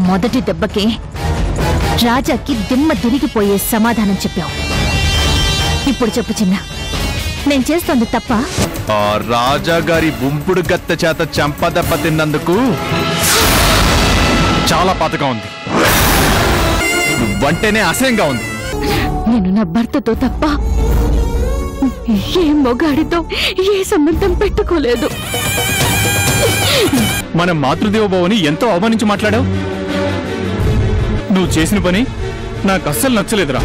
మొదటి దెబ్బకే రాజాకి దిమ్మ తిరిగిపోయే సమాధానం చెప్పావు. ఇప్పుడు చెప్పు చిన్న, నేను చేస్తోంది తప్ప? ఆ రాజా గారి గుంపుడు గత్త చేత చెంపదెబ్బ తిన్నందుకు చాలా పాతగా ఉంది. వంటేనే అసహ్యంగా ఉంది. నేను నా భర్తతో తప్ప ఏ మొగాడితో ఏ సంబంధం పెట్టుకోలేదు. మన మాతృదేవోభవని ఎంతో అవమానించి మాట్లాడావు. నువ్వు చేసిన పని నాకు అస్సలు నచ్చలేదురా.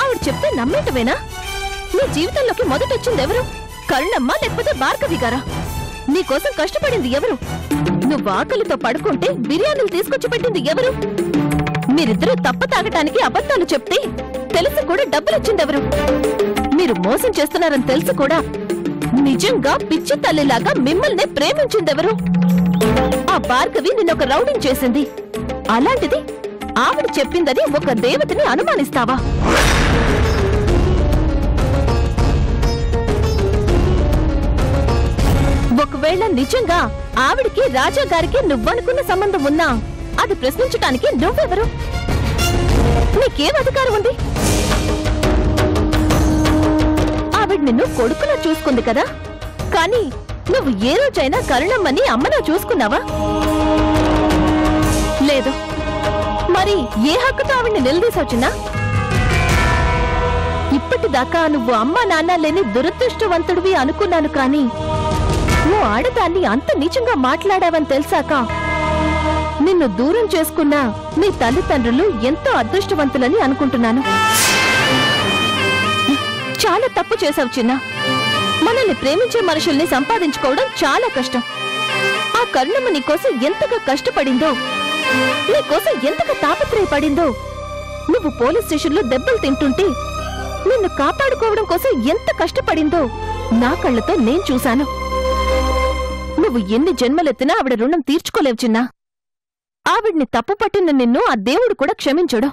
ఆవిడ చెప్తే నమ్మేటవేనా? నీ జీవితంలోకి మొదటొచ్చింది ఎవరు? కరుణమ్మ లేకపోతే భార్గవి గారా? నీకోసం కష్టపడింది ఎవరు? నువ్వు ఆకలితో పడుకుంటే బిర్యానీలు తీసుకొచ్చి పెట్టింది ఎవరు? మీరిద్దరూ తప్ప తాగటానికి అబద్ధాలు చెప్తే తెలిసి కూడా డబ్బులిచ్చిందెవరు? మీరు మోసం చేస్తున్నారని తెలిసి కూడా నిజంగా పిచ్చి తల్లిలాగా మిమ్మల్ని ప్రేమించిందెవరు? ఆ భార్గవి నిన్నొక రౌడింగ్ చేసింది. అలాంటిది ఆవిడ చెప్పిందని ఒక దేవతని అనుమానిస్తావా? ఒకవేళ నిజంగా ఆవిడికి రాజా గారికి నువ్వనుకున్న సంబంధం ఉన్నా అది ప్రశ్నించటానికి నువ్వెవరు? నీకేం అధికారం ఉంది? ఆవిడ నిన్ను కొడుకులా చూసుకుంది కదా, కానీ నువ్వు ఏ రోజైనా కరుణమ్మని అమ్మలా చూసుకున్నావా? లేదు. మరి ఏ హక్కుతో ఆవిడ్ని నిలదీసొచ్చినా? ఇప్పటిదాకా నువ్వు అమ్మా నాన్న లేని దురదృష్టవంతుడివి అనుకున్నాను, కానీ నువ్వు ఆడదాన్ని అంత నీచంగా మాట్లాడావని తెలిసాక నిన్ను దూరం చేసుకున్న నీ తల్లిదండ్రులు ఎంతో అదృష్టవంతులని అనుకుంటున్నాను. చాలా తప్పు చేశావు చిన్న. మనల్ని ప్రేమించే మనుషుల్ని సంపాదించుకోవడం చాలా కష్టం. ఆ కరుణమ్మ నీకోసం ఎంతగా కష్టపడిందో, నీకోసం ఎంతగా తాపత్రయపడిందో, నువ్వు పోలీస్ స్టేషన్లో దెబ్బలు తింటుంటే నిన్ను కాపాడుకోవడం కోసం ఎంత కష్టపడిందో నా కళ్ళతో నేను చూశాను. నువ్వు ఎన్ని జన్మలెత్తినా ఆవిడ రుణం తీర్చుకోలేవు చిన్నా. ఆవిడ్ని తప్పు పట్టిన నిన్ను ఆ దేవుడు కూడా క్షమించడు.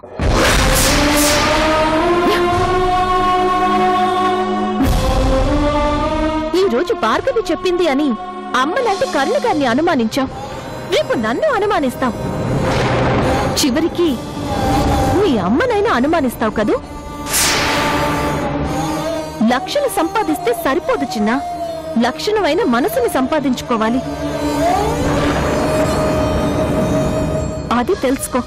ఈ రోజు భార్గవి చెప్పింది అని అమ్మలాంటి కరుణగారిని అనుమానించావు. రేపు నన్ను అనుమానిస్తావు. చివరికి నీ అమ్మనైనా అనుమానిస్తావు కదూ? లక్షలు సంపాదిస్తే సరిపోదు చిన్నా. లక్షణమైన మనసుని సంపాదించుకోవాలి. అది తెలుసుకో.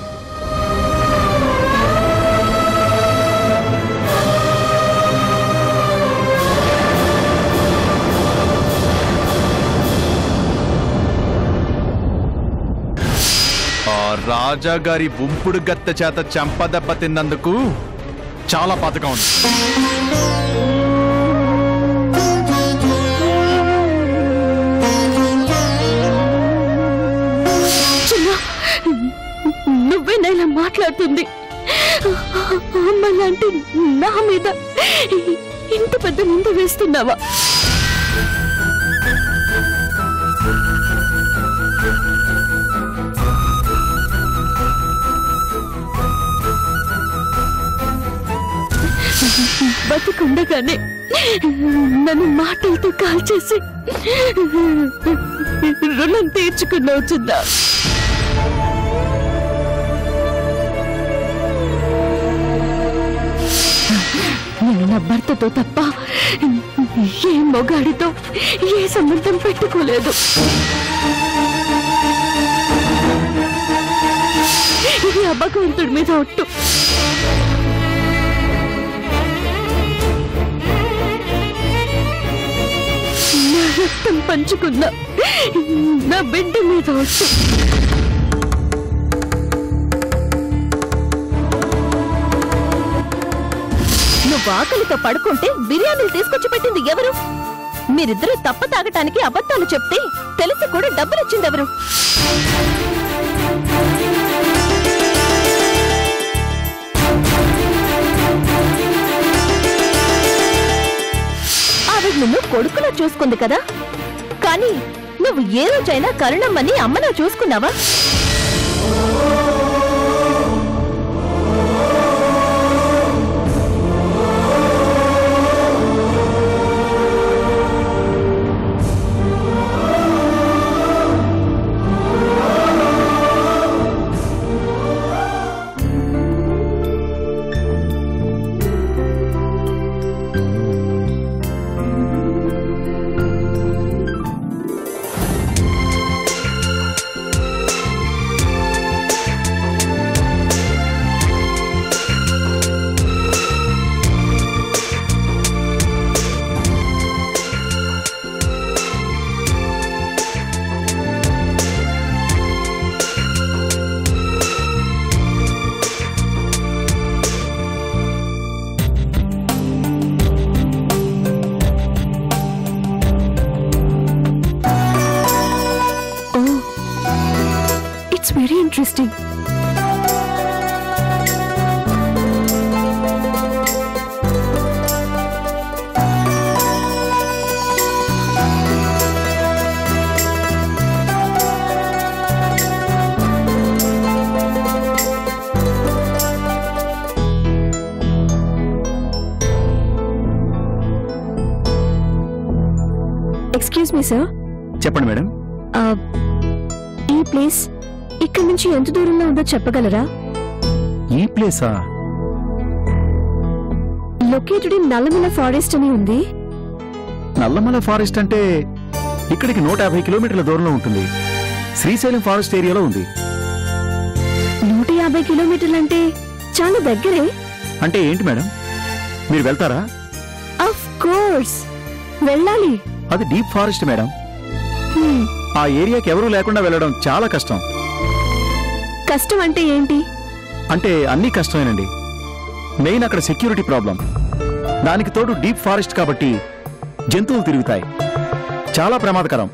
ఆ రాజా గారి గుంపుడు గత్త చేత చెంపదెబ్బ తిన్నందుకు చాలా పాతగా ఉంది. నువ్వేనా ఇలా మాట్లాడుతుంది? అమ్మలాంటి నా మీద ఇంత పెద్ద నింద వేస్తున్నావా? బతికుండగానే నన్ను మాటలతో కాల్చేసి రుణం తీర్చుకున్నావు చిన్నా. నేను నా భర్తతో తప్ప ఏ మొగాడితో ఏ సంబంధం పెట్టుకోలేదు. ఇది ఆ భగవంతుడి మీద ఒట్టు. నా రక్తం పంచుకున్న నా బిడ్డ మీద ఒట్టు. నువ్వు ఆకలితో పడుకుంటే బిర్యానీలు తీసుకొచ్చి పెట్టింది ఎవరు? మీరిద్దరూ తప్ప తాగటానికి అబద్ధాలు చెప్తే తెలిసి కూడా డబ్బులిచ్చిందెవరు? ఆవిడ నిన్ను కొడుకులా చూసుకుంది కదా, కానీ నువ్వు ఏ రోజైనా కరుణమ్మని అమ్మలా చూసుకున్నావా? Very interesting. Excuse me sir. చెప్పండి మేడం. ఈ ప్లేస్ ఇక్కడి నుంచి ఎంత దూరంలో ఉందో చెప్పగలరా? ఈ ప్లేసా? లొకేటెడ్ ఇన్ నల్లమల ఫారెస్ట్ అని ఉంది. నల్లమల ఫారెస్ట్ అంటే ఇక్కడికి 150 కిలోమీటర్ల దూరంలో ఉంటుంది. శ్రీశైలం ఫారెస్ట్ ఏరియాలో ఉంది. 150 కిలోమీటర్లంటే చాలా దగ్గరే. అంటే ఏంటి మేడం, మీరు వెళ్తారా? ఆఫ్ కోర్స్ వెళ్ళాలి. అది డీప్ ఫారెస్ట్ మేడం. ఆ ఏరియాకి ఎవరూ లేకుండా వెళ్ళడం చాలా కష్టం. కష్టం అంటే ఏంటి? అంటే అన్నీ కష్టమేనండి. మెయిన్ అక్కడ సెక్యూరిటీ ప్రాబ్లం. దానికి తోడు డీప్ ఫారెస్ట్ కాబట్టి జంతువులు తిరుగుతాయి, చాలా ప్రమాదకరం.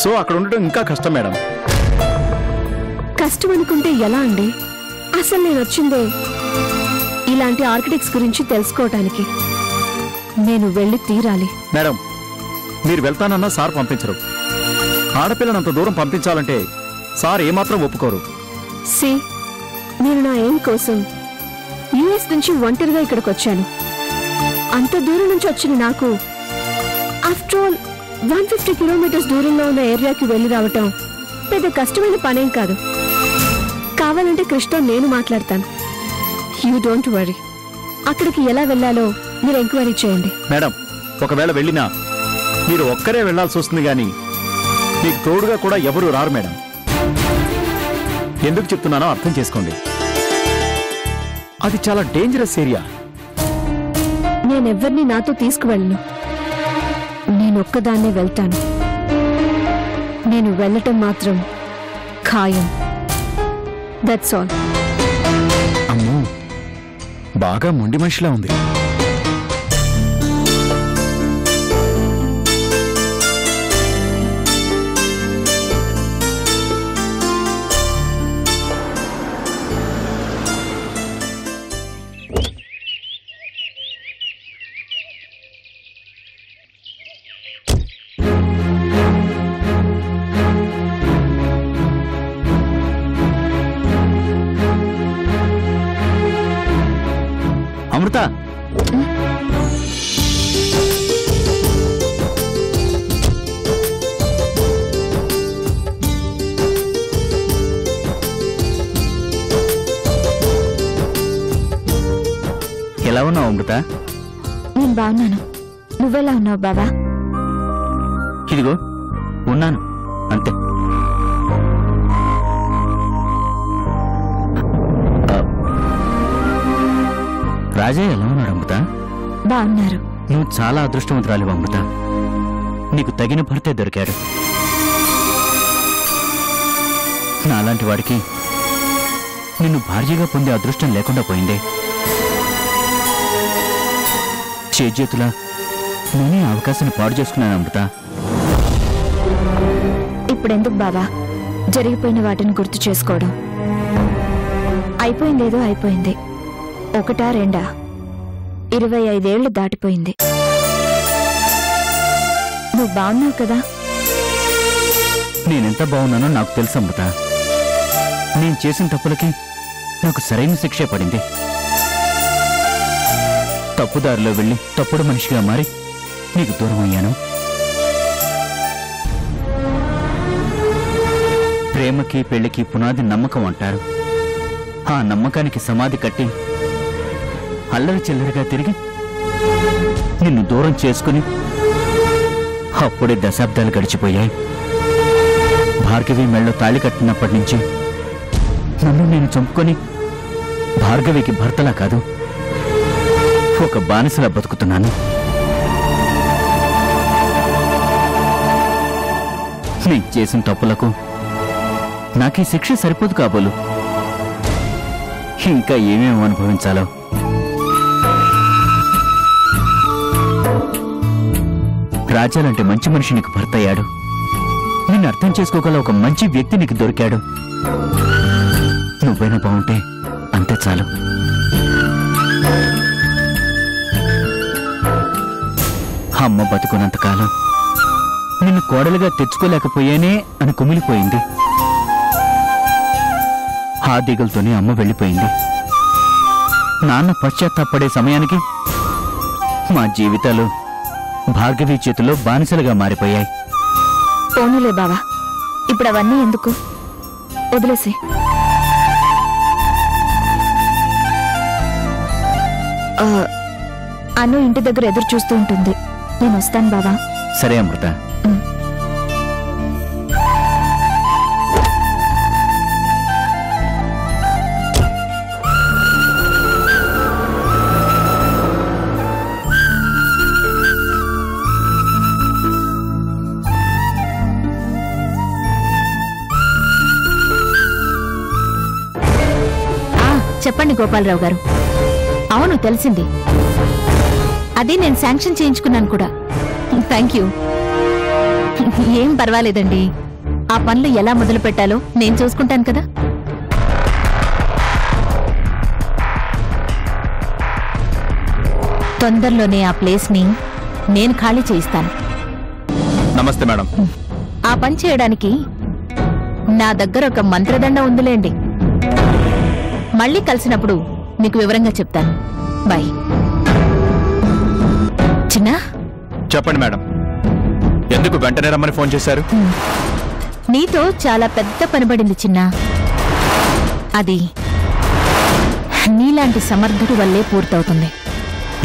సో అక్కడ ఉండడం ఇంకా కష్టం మేడం. కష్టం అనుకుంటే ఎలా అండి? అసలు నేను వచ్చిందే ఇలాంటి ఆర్కిటెక్ట్స్ గురించి తెలుసుకోవటానికి. నేను వెళ్ళి తీరాలి. మేడం, మీరు వెళ్తానన్నా సార్ పంపించరు. ఆడపిల్లనంత దూరం పంపించాలంటే సార్ ఏమాత్రం ఒప్పుకోరు. సి, నేను నా ఎయిమ్ కోసం యుఎస్ నుంచి ఒంటరిగా ఇక్కడికి వచ్చాను. అంత దూరం నుంచి వచ్చిన నాకు ఆఫ్టర్ ఆల్ 150 కిలోమీటర్స్ దూరంలో ఉన్న ఏరియాకి వెళ్ళి రావటం పెద్ద కష్టమైన పనేం కాదు. కావాలంటే కృష్ణ నేను మాట్లాడతాను. You don't worry. అక్కడికి ఎలా వెళ్ళాలో మీరు ఎంక్వైరీ చేయండి. మేడం, ఒకవేళ వెళ్ళినా మీరు ఒక్కరే వెళ్లాల్సి వస్తుంది గాని మీకు తోడుగా కూడా ఎవరూ రారు మేడం. ఎందుకు చెప్తున్నానో అర్థం చేసుకోండి. అది చాలా డేంజరస్ ఏరియా. నేనెవ్వరిని నాతో తీసుకువెళ్ళను. నేనొక్కదాన్నే వెళ్తాను. నేను వెళ్ళటం మాత్రం ఖాయం. That's all. అమ్మో, బాగా మొండి మనిషిలా ఉంది. అమృత, ఎలా ఉన్నావు అమృత? నేను బాగున్నాను. నువ్వెలా ఉన్నావు బాబా? ఇదిగో ఉన్నాను, అంతే. రాజయ్య ఎలా ఉన్నాడు అమృత? బాగున్నారు. నువ్వు చాలా అదృష్టవంతురాలివి అమృత. నీకు తగిన భర్తే దొరికాడు. నాలాంటి వాడికి నిన్ను భార్యగా పొందే అదృష్టం లేకుండా పోయిందే. చేతులా నేనే అవకాశాన్ని పాడు చేసుకున్నాను అమృత. ఇప్పుడెందుకు బాబా జరిగిపోయిన వాటిని గుర్తు చేసుకోవడం? అయిపోయిందేదో అయిపోయింది. ఒకటా రెండా 25 ఏళ్లు దాటిపోయింది. నువ్వు బాగున్నావు కదా? నేనెంత బాగున్నానో నాకు తెలుసు అమృత. నేను చేసిన తప్పులకి నాకు సరైన శిక్షే పడింది. తప్పుదారిలో వెళ్ళి తప్పుడు మనిషిగా మారి నీకు దూరం అయ్యాను. ప్రేమకి పెళ్లికి పునాది నమ్మకం అంటారు. ఆ నమ్మకానికి సమాధి కట్టి అల్లరి చిల్లరిగా తిరిగి నిన్ను దూరం చేసుకుని అప్పుడే దశాబ్దాలు గడిచిపోయాయి. భార్గవి మెళ్ళో తాళి కట్టినప్పటి నుంచి నన్ను నేను చంపుకొని భార్గవికి భర్తలా కాదు, ఒక బానిసలా బతుకుతున్నాను. నేను చేసిన తప్పులకు నాకీ శిక్ష సరిపోదు కాబోలు. ఇంకా ఏమేమి అనుభవించాలో. రాజాలంటే మంచి మనిషి నీకు భర్త అయ్యాడు. నిన్ను అర్థం చేసుకోగల ఒక మంచి వ్యక్తి నీకు దొరికాడు. నువ్వైనా బాగుంటే అంతే చాలు. అమ్మ బతుకున్నంతకాలం నిన్ను కోడలుగా తెచ్చుకోలేకపోయానే అని కుమిలిపోయింది. ఆ దిగులతోనే అమ్మ వెళ్ళిపోయింది. నాన్న పశ్చాత్తాపడే సమయానికి మా జీవితాలు భార్గవి చేతిలో బానిసలుగా మారిపోయాయి. పోనీలే బావా, ఇప్పుడు అవన్నీ ఎందుకు, వదిలేసి. అను ఇంటి దగ్గర ఎదురు చూస్తూ ఉంటుంది, నేను వస్తాను బావా. సరే అమృత. చెప్పండి గోపాలరావు గారు. అవును, తెలిసింది. అది నేను శాంక్షన్ చేయించుకున్నాను కూడా. Thank you. ఏం పర్వాలేదండి, ఆ పనులు ఎలా మొదలు పెట్టాలో నేను చూసుకుంటాను కదా. తొందరలోనే ఆ ప్లేస్ ని నేను ఖాళీ చేయిస్తాను. నమస్తే మేడం. ఆ పని చేయడానికి నా దగ్గర ఒక మంత్రదండ ఉందిలేండి. మళ్ళీ కలిసినప్పుడు మీకు వివరంగా చెప్తాను. బాయ్. చిన్నా, చెప్పండి మేడం, ఎందుకు వెంటనే రమ్మని ఫోన్ చేశారు? నీతో చాలా పెద్ద పనిపడింది చిన్నా. అది నీలాంటి సమర్థుడి వల్లే పూర్తవుతుంది.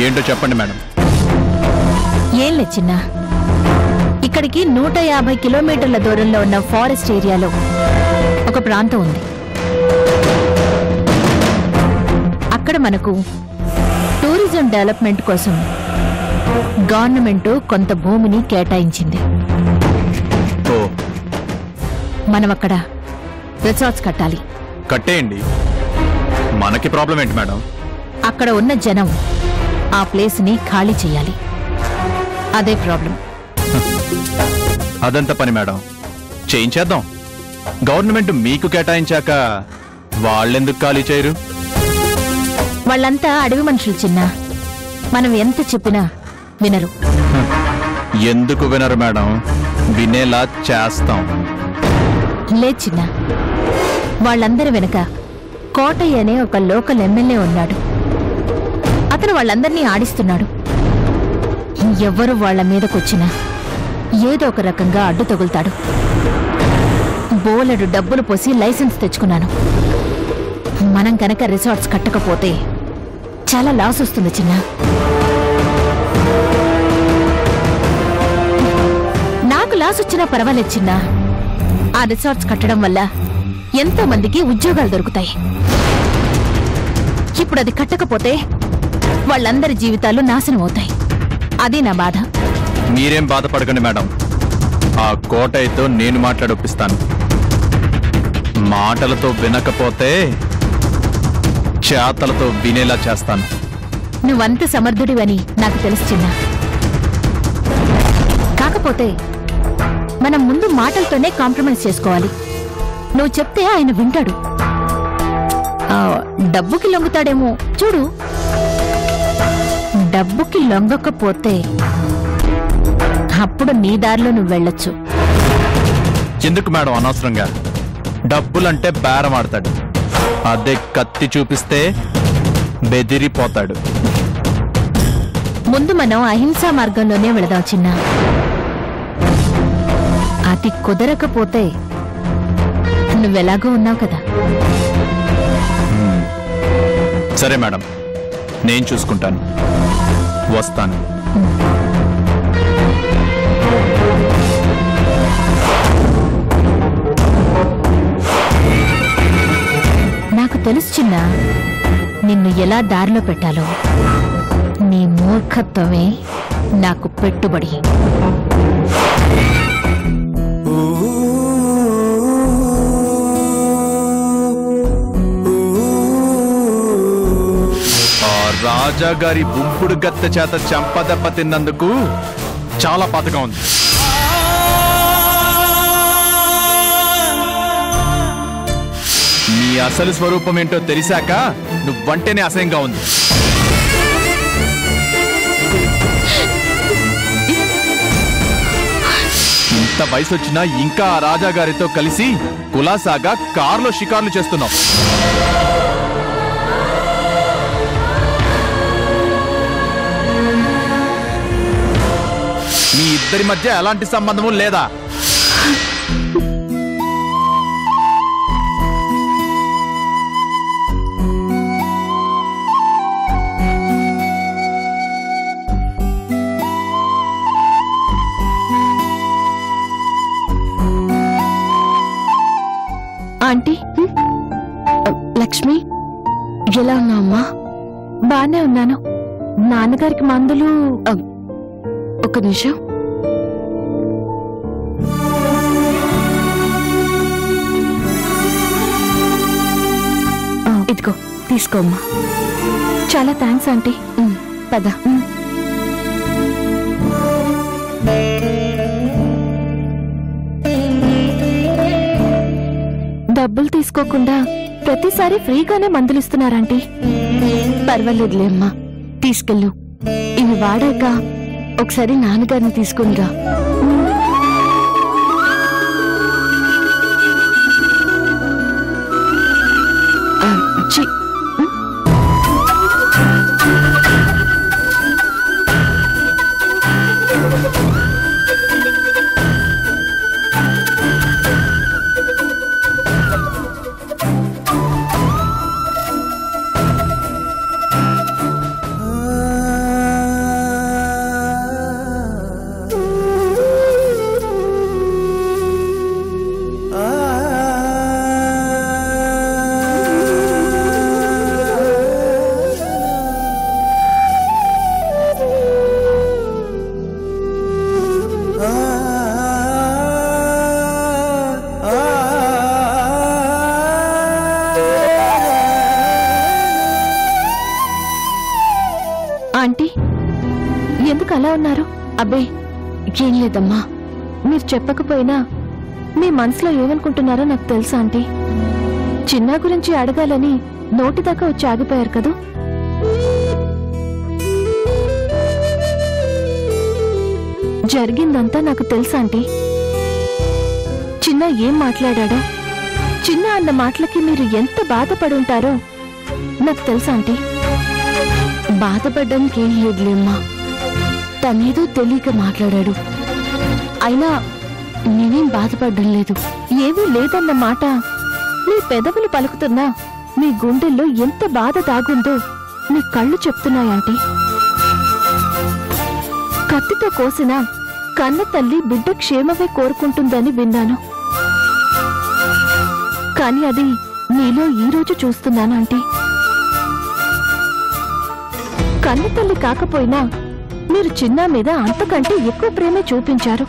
ఏంటో చెప్పండి మేడం. ఏం లేదు చిన్నా, ఇక్కడికి 150 కిలోమీటర్ల దూరంలో ఉన్న ఫారెస్ట్ ఏరియాలో ఒక ప్రాంతం ఉంది. అక్కడ మనకు టూరిజం డెవలప్మెంట్ కోసం గవర్నమెంట్ కొంత భూమిని కేటాయించింది. మనం అక్కడ రిసార్ట్స్ కట్టాలి. కట్టేయండి, మనకి ప్రాబ్లం ఏంటి మేడం? అక్కడ ఉన్న జనం ఆ ప్లేస్ ని ఖాళీ చేయాలి, అదే ప్రాబ్లం. అదంత పని మేడం, చేయించేద్దాం. గవర్నమెంట్ మీకు కేటాయించాక వాళ్ళెందుకు ఖాళీ చేయరు? వాళ్ళంతా అడవి మనుషులు చిన్నా, మనం ఎంత చెప్పినా వినరు. ఎందుకు వినరు మేడం? వినేలా చేస్తాం. లేదు చిన్నా, వాళ్ళందరి వెనక కోటయ్య అనే ఒక లోకల్ ఎమ్మెల్యే ఉన్నాడు. అతను వాళ్ళందరినీ ఆడిస్తున్నాడు. ఎవ్వరు వాళ్ల మీదకొచ్చినా ఏదో ఒక రకంగా అడ్డు తగులుతాడు. బోలెడు డబ్బులు పోసి లైసెన్స్ తెచ్చుకున్నాను. మనం కనుక రిసార్ట్స్ కట్టకపోతే చాలా లాస్ వస్తుంది చిన్నా. నాకు లాస్ వచ్చినా పర్వాలేదు చిన్నా, ఆ రిసార్ట్స్ కట్టడం వల్ల ఎంతో మందికి ఉద్యోగాలు దొరుకుతాయి. ఇప్పుడు అది కట్టకపోతే వాళ్ళందరి జీవితాలు నాశనం అవుతాయి. అది నా బాధ. మీరేం బాధపడకండి మేడం, ఆ కోటయ్యతో నేను మాట్లాడొప్పిస్తాను. మాటలతో వినకపోతే చేతలతో వినేలా చేస్తాను. నువ్వంత సమర్థుడివని నాకు తెలుసు చిన్నా. కాకపోతే మనం ముందు మాటలతోనే కాంప్రమైజ్ చేసుకోవాలి. నువ్వు చెప్తే ఆయన వింటాడు. డబ్బుకి లొంగుతాడేమో చూడు. డబ్బుకి లొంగకపోతే అప్పుడు నీ దారిలో నువ్వు వెళ్ళొచ్చు. ఎందుకు మేడం అనవసరంగా? డబ్బులంటే బేరం ఆడతాడు, అదే కత్తి చూపిస్తే బెదిరిపోతాడు. ముందు మనం అహింసా మార్గంలోనే వెళదాం చిన్నా. అది కుదరకపోతే నువ్వెలాగో ఉన్నావు కదా. సరే మేడం, నేను చూసుకుంటాను. వస్తాను. నాకు తెలుసు చిన్నా, నిన్ను ఎలా దారిలో పెట్టాలో. నీ మూర్ఖత్వమే నాకు పెట్టుబడి. రాజాగారి బుంపుడు గత్తె చేత చెంపదెబ్బ తిన్నందుకు చాలా పాతగా ఉంది. మీ అసలు స్వరూపం ఏంటో తెలిసాక నువ్వంటేనే అసహ్యంగా ఉంది. ఇంత వయసు వచ్చినా ఇంకా ఆ రాజాగారితో కలిసి కులాసాగా కార్లో షికార్లు చేస్తున్నావు. మీ ఇద్దరి మధ్య ఎలాంటి సంబంధము లేదా? ఆంటీ, లక్ష్మి ఎలా ఉన్నావమ్మా? బానే ఉన్నాను. నాన్నగారికి మందులు ఒక నిమిషం. ఇదిగో తీసుకోమ్మా. చాలా థ్యాంక్స్ ఆంటీ. పద. డబ్బులు తీసుకోకుండా ప్రతిసారి ఫ్రీగానే మందులిస్తున్నారంటీ. పర్వాలేదులేమ్మా, తీసుకెళ్ళు. ఇవి వాడాక ఒకసారి నాన్నగారిని తీసుకునిరా. ఆంటీ, ఎందుకు అలా ఉన్నారు? అబ్బే ఏం లేదమ్మా. మీరు చెప్పకపోయినా మీ మనసులో ఏమనుకుంటున్నారో నాకు తెలుసా ఆంటీ. చిన్న గురించి అడగాలని నోటి దాకా వచ్చి ఆగిపోయారు కదూ. జరిగిందంతా నాకు తెలుసా ఆంటీ. చిన్న ఏం మాట్లాడాడో, చిన్న అన్న మాటలకి మీరు ఎంత బాధపడి ఉంటారో నాకు తెలుసా ఆంటీ. బాధపడ్డానికి ఏం లేదులేమ్మా. తనేదో తెలియక మాట్లాడాడు. అయినా నేనేం బాధపడ్డం లేదు. ఏమీ లేదన్న మాట మీ పెదవులు పలుకుతున్నా మీ గుండెల్లో ఎంత బాధ దాగుందో మీ కళ్ళు చెప్తున్నాయంటీ. కత్తితో కోసిన కన్న తల్లి బిడ్డ క్షేమమే కోరుకుంటుందని విన్నాను. కాని అది నీలో ఈరోజు చూస్తున్నాను ఆంటీ. కన్న తల్లి కాకపోయినా మీరు చిన్న మీద అంతకంటే ఎక్కువ ప్రేమే చూపించారు.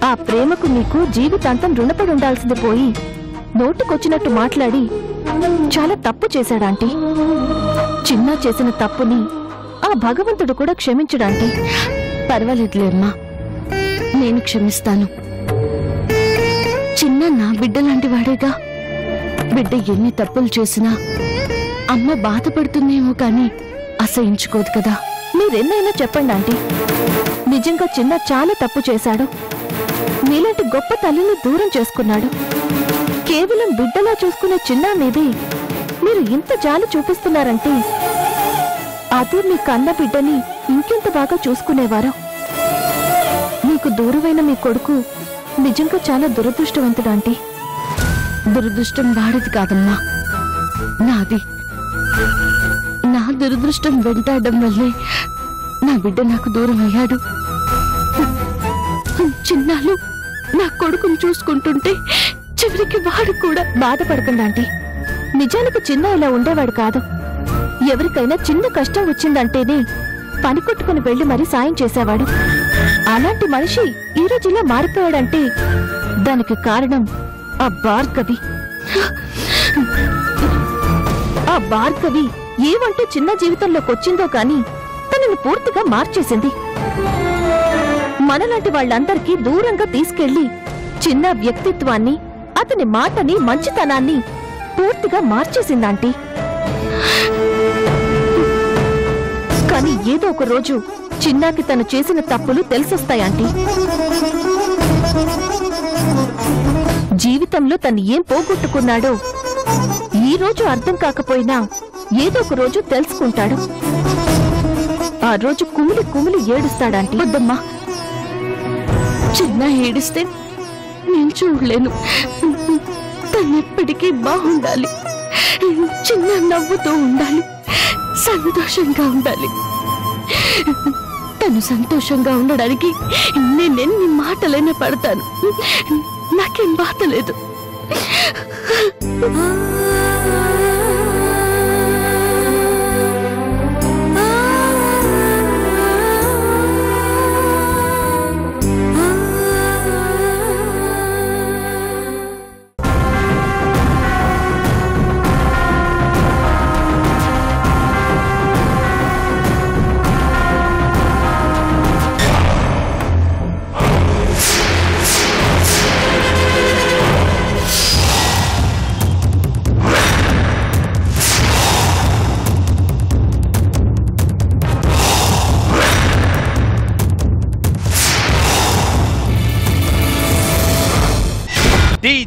ఆ ప్రేమకు మీకు జీవితాంతం రుణపడి ఉండాల్సింది పోయి నోటుకొచ్చినట్టు మాట్లాడి చాలా తప్పు చేశాడాంటీ. చిన్న చేసిన తప్పుని ఆ భగవంతుడు కూడా క్షమించడాంటీ. పర్వాలేదులేమ్మా, నేను క్షమిస్తాను. చిన్న నా బిడ్డ లాంటి వాడేగా. బిడ్డ ఎన్ని తప్పులు చేసినా అమ్మ బాధపడుతుందేమో కానీ అసహించుకోదు కదా. మీరెన్నైనా చెప్పండి ఆంటీ, నిజంగా చిన్న చాలా తప్పు చేశాడు. మీలాంటి గొప్ప తల్లిని దూరం చేసుకున్నాడు. కేవలం బిడ్డలా చూసుకునే చిన్న మీదే మీరు ఇంత జాలి చూపిస్తున్నారంటే అదే మీ కన్న బిడ్డని ఇంకెంత బాగా చూసుకునేవారో. మీకు దూరమైన మీ కొడుకు నిజంగా చాలా దురదృష్టవంతుడు ఆంటీ. దురదృష్టం వాడిది కాదమ్మా, నాది. నా దురదృష్టం వెంటాడడం వల్లే నా బిడ్డ నాకు దూరం అయ్యాడు. చిన్నాళ్ళు నా కొడుకుని చూసుకుంటుంటే చివరికి వాడు కూడా. బాధపడకండి ఆంటీ, నిజానికి చిన్న ఇలా ఉండేవాడు కాదు. ఎవరికైనా చిన్న కష్టం వచ్చిందంటేనే పని కొట్టుకుని వెళ్లి మరీ సాయం చేసేవాడు. అలాంటి మనిషి ఈ రోజు ఇలా మారిపోయాడంటే దానికి కారణం ఆ భార్గవి. ఆ భార్గవి ఏమంటూ చిన్న జీవితంలోకి వచ్చిందో కాని తనని పూర్తిగా మార్చేసింది. మనలాంటి వాళ్ళందరికీ దూరంగా తీసుకెళ్లి చిన్న వ్యక్తిత్వాన్ని, అతని మాటని, మంచితనాన్ని పూర్తిగా మార్చేసింది ఆంటీ. కానీ ఏదో ఒక రోజు చిన్నాకి తను చేసిన తప్పులు తెలిసొస్తాయి ఆంటీ. జీవితంలో తను ఏం పోగొట్టుకున్నాడో ఈ రోజు అర్థం కాకపోయినా ఏదో ఒక రోజు తెలుసుకుంటాడు. ఆ రోజు కుమిలి కుమిలి ఏడుస్తాడంటే. వద్దమ్మా, చిన్న ఏడిస్తే నేను చూడలేను. తనెప్పటికీ బాగుండాలి, చిన్న నవ్వుతూ ఉండాలి, సంతోషంగా ఉండాలి. తను సంతోషంగా ఉండడానికి నేనెన్ని మాటలైనా పడతాను. నాకేం బాధ లేదు.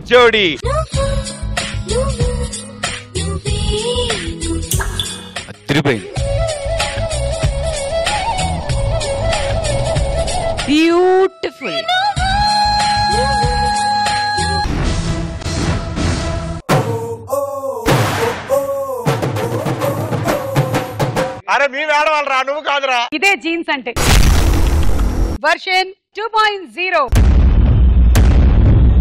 జోడి తిరిపోయింది. బ్యూటిఫుల్. అరే మీ ఆడవాళ్ళరా, నువ్వు కాదురా. ఇదే జీన్స్ అంటే. వర్షన్ 2.0.